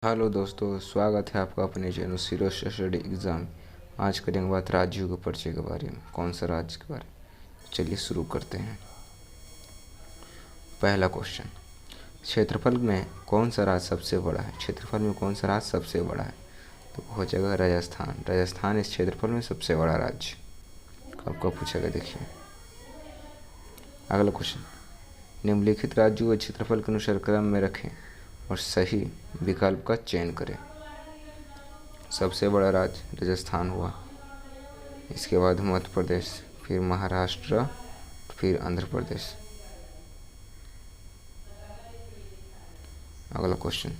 Hello दोस्तों, स्वागत है आपका अपने चैनल सीरियस स्टडी एग्ज़ाम। आज करेंगे बात राज्यों के परिचय के बारे में, कौन सा राज्य के बारे में। चलिए शुरू करते हैं। पहला क्वेश्चन, क्षेत्रफल में कौन सा राज्य सबसे बड़ा है? क्षेत्रफल में कौन सा राज्य सबसे बड़ा है? तो हो जाएगा राजस्थान। राजस्थान इस क्षेत्रफल में सबसे बड़ा राज्य। आपको पूछेगा, देखिए अगला क्वेश्चन, निम्नलिखित राज्यों को क्षेत्रफल के अनुसार क्रम में रखें और सही विकल्प का चयन करें। सबसे बड़ा राज्य राजस्थान हुआ, इसके बाद मध्य प्रदेश, फिर महाराष्ट्र, फिर आंध्र प्रदेश। अगला क्वेश्चन,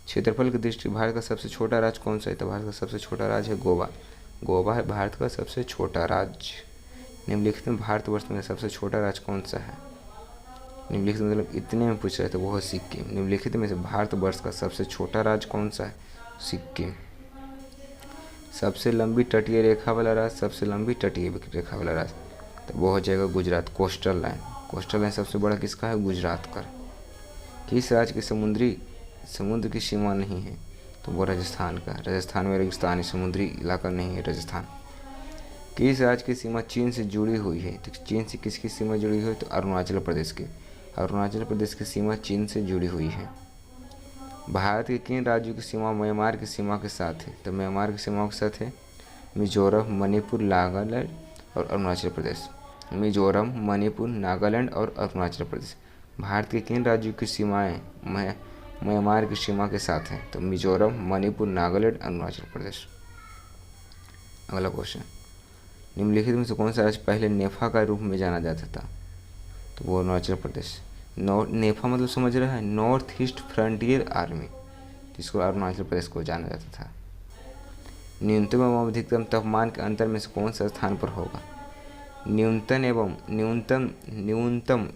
क्षेत्रफल की दृष्टि भारत का सबसे छोटा राज्य कौन सा है? तो भारत का सबसे छोटा राज्य है गोवा। गोवा है भारत का सबसे छोटा राज्य। निम्नलिखित में भारतवर्ष में सबसे छोटा राज्य कौन सा है? निम्नलिखित मतलब इतने में पूछ रहे थे, वो है सिक्किम। निम्नलिखित में से भारतवर्ष का सबसे छोटा राज्य कौन सा है? सिक्किम। सबसे लंबी तटीय रेखा वाला राज्य, सबसे लंबी तटीय रेखा वाला राज्य, तो वो हो जाएगा Gujarat. Coastal line, coastal line सबसे बड़ा किसका है? गुजरात का। किस राज्य की समुद्र की सीमा नहीं है? तो वो राजस्थान का। राजस्थान में रेगिस्तानी समुद्री इलाका नहीं है राजस्थान। किस राज्य की सीमा चीन से जुड़ी हुई है? तो चीन से किसकी सीमा जुड़ी हुई है? तो अरुणाचल प्रदेश की। अरुणाचल प्रदेश की सीमा चीन से जुड़ी हुई है। भारत के किन राज्यों की सीमा म्यांमार की सीमा के साथ है? तो म्यांमार की सीमा के साथ है मिजोरम, मणिपुर, नागालैंड और अरुणाचल प्रदेश। मिजोरम, मणिपुर, नागालैंड और अरुणाचल प्रदेश। भारत के किन राज्यों की सीमाएं म्यांमार की सीमा के साथ हैं? तो मिजोरम, मणिपुर, नागालैंड, अरुणाचल प्रदेश। अगला क्वेश्चन, निम्नलिखित में से कौन सा राज्य पहले नेफा का रूप में जाना जाता था? तो वो अरुणाचल प्रदेश। नेफा मतलब समझ रहा है, नॉर्थ ईस्ट फ्रंटियर आर्मी, जिसको अरुणाचल प्रदेश को जाना जाता था। न्यूनतम एवं अधिकतम तापमान के अंतर में से कौन सा स्थान पर होगा? न्यूनतम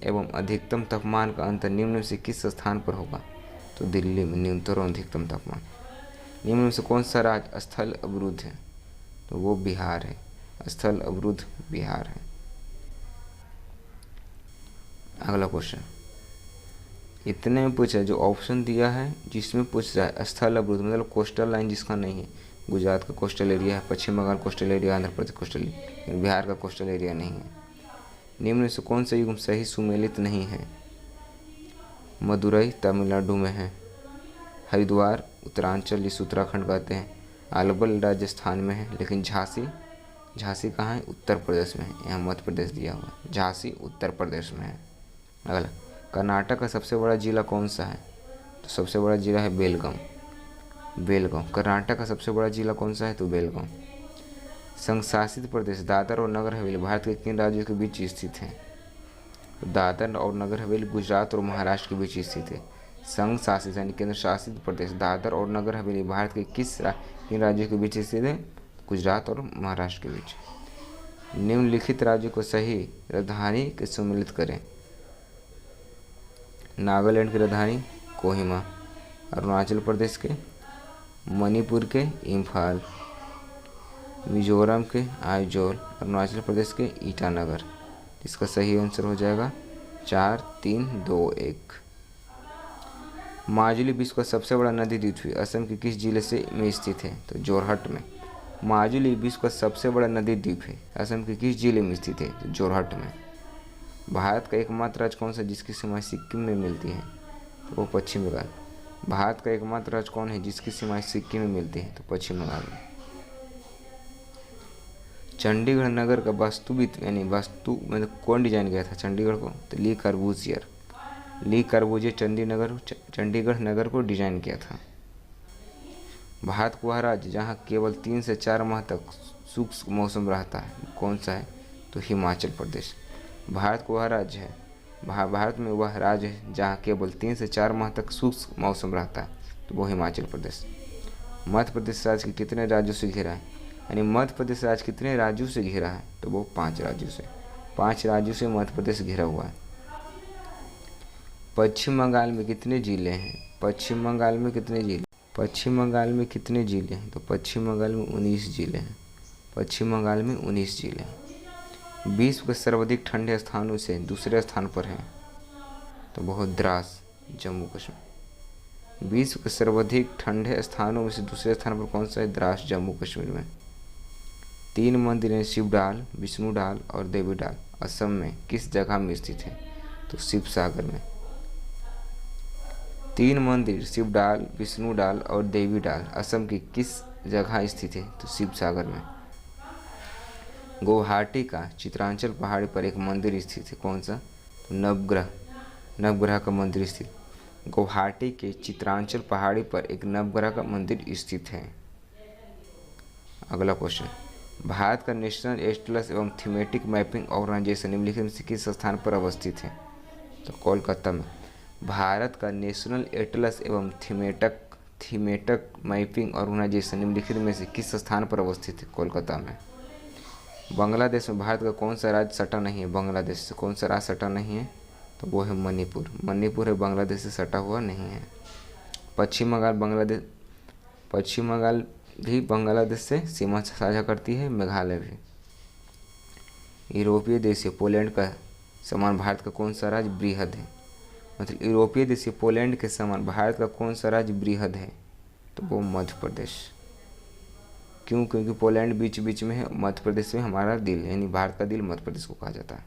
एवं अधिकतम तापमान का अंतर निम्न में से किस स्थान पर होगा? तो दिल्ली में न्यूनतम और अधिकतम तापमान। निम्न में से कौन सा राज्य स्थल अवरुद्ध है? तो वो बिहार है। स्थल अवरुद्ध बिहार है। अगला क्वेश्चन, इतने में पूछा है, जो ऑप्शन दिया है जिसमें पूछ रहा है स्थल अवरुद्ध मतलब कोस्टल लाइन जिसका नहीं है। गुजरात का कोस्टल एरिया है, पश्चिम Bengal coastal area, Andhra Pradesh coastal area, Bihar का कोस्टल एरिया नहीं है। निम्न में से कौन सा युग्म सही सुमेलित नहीं है? मदुरई तमिलनाडु में है, हरिद्वार उत्तरांचल जिसे उत्तराखंड कहते हैं, अलवर राजस्थान में है, लेकिन झांसी कहाँ है? उत्तर प्रदेश में है। यहाँ मध्य प्रदेश दिया हुआ है, झांसी उत्तर प्रदेश में है। अगला, कर्नाटक का सबसे बड़ा जिला कौन सा है? तो सबसे बड़ा जिला है बेलगाम। कर्नाटक का सबसे बड़ा जिला कौन सा है? तो बेलगाम। संघ शासित प्रदेश दादर और नगर हवेली भारत के किन राज्यों के बीच स्थित हैं? तो दादर और नगर हवेली गुजरात और महाराष्ट्र के बीच स्थित है। संघ शासित यानी केंद्र शासित प्रदेश दादर और नगर हवेली भारत के किन राज्यों के बीच स्थित है? गुजरात और महाराष्ट्र के बीच। निम्नलिखित राज्यों को सही राजधानी के सम्मिलित करें। नागालैंड की राजधानी कोहिमा, अरुणाचल प्रदेश के मणिपुर के इम्फाल, मिजोरम के आइजोल, अरुणाचल प्रदेश के ईटानगर। इसका सही आंसर हो जाएगा 4, 3, 2, 1। माजुली विश्व का सबसे बड़ा नदी द्वीप है, असम के किस जिले में स्थित है? तो जोरहट में। माजुली विश्व का सबसे बड़ा नदी द्वीप है, असम के किस जिले में स्थित है? तो जोरहट में। भारत का एकमात्र राज्य कौन सा जिसकी सीमाएं सिक्किम में मिलती हैं? तो वो पश्चिम बंगाल। भारत का एकमात्र राज्य कौन है जिसकी सीमाएं सिक्किम में मिलती हैं? तो पश्चिम बंगाल में। चंडीगढ़ नगर का वास्तुविद यानी वास्तु मतलब कौन डिजाइन किया था चंडीगढ़ को? तो ली कार्बूजियर चंडीगढ़ नगर को डिजाइन किया था। भारत का वह राज्य जहाँ केवल 3 से 4 माह तक शुष्क मौसम रहता है, कौन सा है? तो हिमाचल प्रदेश। भारत में वह राज्य है जहाँ केवल 3 से 4 माह तक शुष्क मौसम रहता है, तो वो हिमाचल प्रदेश। मध्य प्रदेश राज्य के कितने राज्यों से घिरा है? यानी मध्य प्रदेश राज्य कितने राज्यों से घिरा है? तो वो 5 राज्यों से। 5 राज्यों से मध्य प्रदेश घिरा हुआ है। पश्चिम बंगाल में कितने जिले हैं? पश्चिम बंगाल में कितने जिले हैं? तो पश्चिम बंगाल में 19 जिले हैं। विश्व के सर्वाधिक ठंडे स्थानों से दूसरे स्थान पर है, तो बहुत द्रास जम्मू कश्मीर। विश्व के सर्वाधिक ठंडे स्थानों में से दूसरे स्थान पर कौन सा है? द्रास, जम्मू कश्मीर में। 3 मंदिर हैं, शिवडाल, विष्णुडाल और देवीडाल, असम में किस जगह में स्थित है? तो शिवसागर में। 3 मंदिर शिवडाल, विष्णुडाल और देवीडाल असम की किस जगह स्थित है? तो शिवसागर में। गुवाहाटी का चित्रांचल पहाड़ी पर एक मंदिर स्थित है, कौन सा? तो नवग्रह का मंदिर स्थित। गुवाहाटी के चित्रांचल पहाड़ी पर एक नवग्रह का मंदिर स्थित है। अगला क्वेश्चन, भारत का नेशनल एटलस एवं थीमेटिक मैपिंग ऑर्गेनाइजेशन निम्नलिखित में से किस स्थान पर अवस्थित है? तो कोलकाता में। भारत का नेशनल एटलस एवं थीमेटिक मैपिंग ऑर्गेनाइजेशन निम्नलिखित में से किस स्थान पर अवस्थित है? कोलकाता में। बांग्लादेश में भारत का कौन सा राज्य सटा नहीं है? बांग्लादेश से कौन सा राज्य सटा नहीं है? तो वो है मणिपुर। मणिपुर है, बांग्लादेश से सटा हुआ नहीं है। पश्चिम बंगाल भी बांग्लादेश से सीमा साझा करती है, मेघालय भी। यूरोपीय देश पोलैंड का समान भारत का कौन सा राज्य बृहद है? मतलब यूरोपीय देश पोलैंड के समान भारत का कौन सा राज्य बृहद है? तो वो मध्य प्रदेश। क्यों? क्योंकि पोलैंड बीच बीच में है, मध्य प्रदेश में हमारा दिल, यानी भारत का दिल मध्य प्रदेश को कहा जाता है।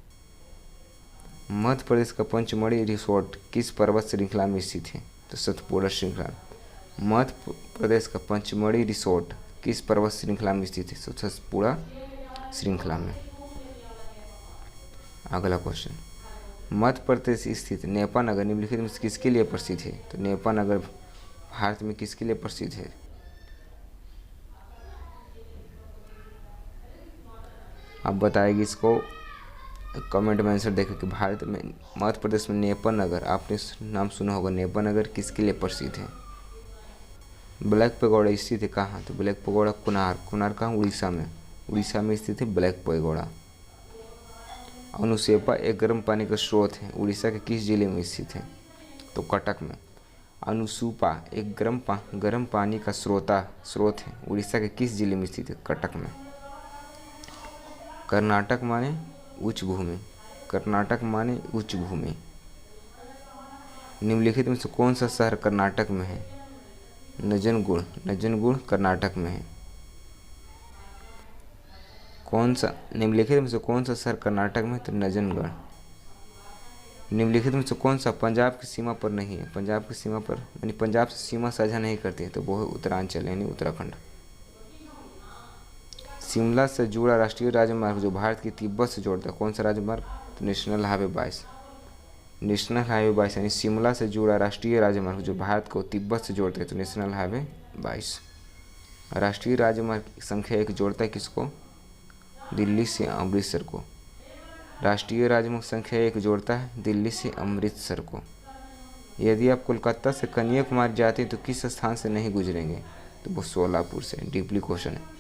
मध्य प्रदेश का पंचमढ़ी रिसोर्ट किस पर्वत श्रृंखला में स्थित है? तो सतपुड़ा श्रृंखला। मध्य प्रदेश का पंचमढ़ी रिसोर्ट किस पर्वत श्रृंखला में स्थित है? तो सतपुड़ा श्रृंखला में। अगला क्वेश्चन, मध्य प्रदेश स्थित नेपा नगर निम्नलिखित में किसके लिए प्रसिद्ध है? तो नेपा नगर भारत में किसके लिए प्रसिद्ध है? आप बताएगी इसको कमेंट में आंसर देखें कि भारत में मध्य प्रदेश में नेपा नगर, आपने नाम सुना होगा, नेपा नगर किसके लिए प्रसिद्ध है? ब्लैक पैगोडा स्थित है कहाँ? तो ब्लैक पैगोडा कुनार कहाँ? उड़ीसा में स्थित है ब्लैक पैगोडा। अनुसेपा एक गर्म पानी का स्रोत है, उड़ीसा के किस जिले में स्थित है? तो कटक में। अनुसूपा एक गर्म पानी का स्रोत है, उड़ीसा के किस जिले में स्थित है? कटक में। कर्नाटक माने उच्च भूमि। निम्नलिखित में से कौन सा शहर कर्नाटक में है? नजनगुड़ कर्नाटक में है। निम्नलिखित में से कौन सा शहर कर्नाटक में है? तो नजनगढ़। निम्नलिखित में से कौन सा पंजाब की सीमा पर नहीं है? पंजाब की सीमा पर यानी पंजाब से सीमा साझा नहीं करते हैं, तो वो है उत्तरांचल यानी उत्तराखंड। शिमला से जुड़ा राष्ट्रीय राजमार्ग जो भारत की तिब्बत से जोड़ता है, कौन सा राजमार्ग? तो नेशनल हाईवे 22 यानी शिमला से जुड़ा राष्ट्रीय राजमार्ग जो भारत को तिब्बत से जोड़ता है, तो नेशनल हाईवे 22। राष्ट्रीय राजमार्ग संख्या 1 जोड़ता है किसको? दिल्ली से अमृतसर को। राष्ट्रीय राजमार्ग संख्या 1 जोड़ता है दिल्ली से अमृतसर को। यदि आप कोलकाता से कन्याकुमारी जाते हैं तो किस स्थान से नहीं गुजरेंगे? तो वो सोलापुर से। डीपली क्वेश्चन है।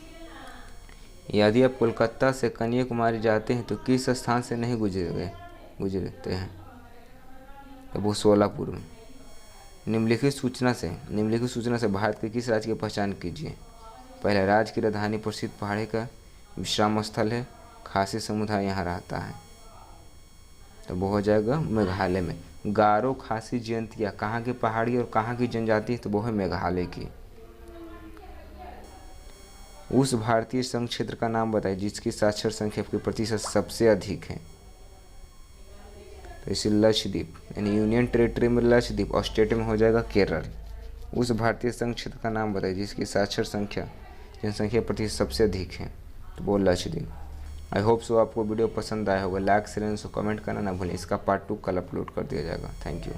यदि आप कोलकाता से कन्याकुमारी जाते हैं तो किस स्थान से नहीं गुजरते हैं? तो वो सोलापुर में। निम्नलिखित सूचना से भारत के किस राज्य की पहचान कीजिए? पहला, राज्य की राजधानी प्रसिद्ध पहाड़ी का विश्राम स्थल है, खासी समुदाय यहाँ रहता है, तो वो हो जाएगा मेघालय में। गारो खासी जयंतिया कहाँ की पहाड़ी और कहाँ की जनजाति है? तो वो है मेघालय की। उस भारतीय संघ क्षेत्र का नाम बताइए जिसकी साक्षर संख्या की प्रतिशत सबसे अधिक है। तो इसे लक्षद्वीप यानी यूनियन टेरिटरी में लक्षद्वीप और स्टेट में हो जाएगा केरल। उस भारतीय संघ क्षेत्र का नाम बताइए जिसकी साक्षर संख्या जनसंख्या प्रतिशत सबसे अधिक है, तो वो लक्षद्वीप। आई होप सो आपको वीडियो पसंद आया होगा। लाइक शेयर कमेंट करना ना भूलें। इसका पार्ट 2 कल अपलोड कर दिया जाएगा। Thank you.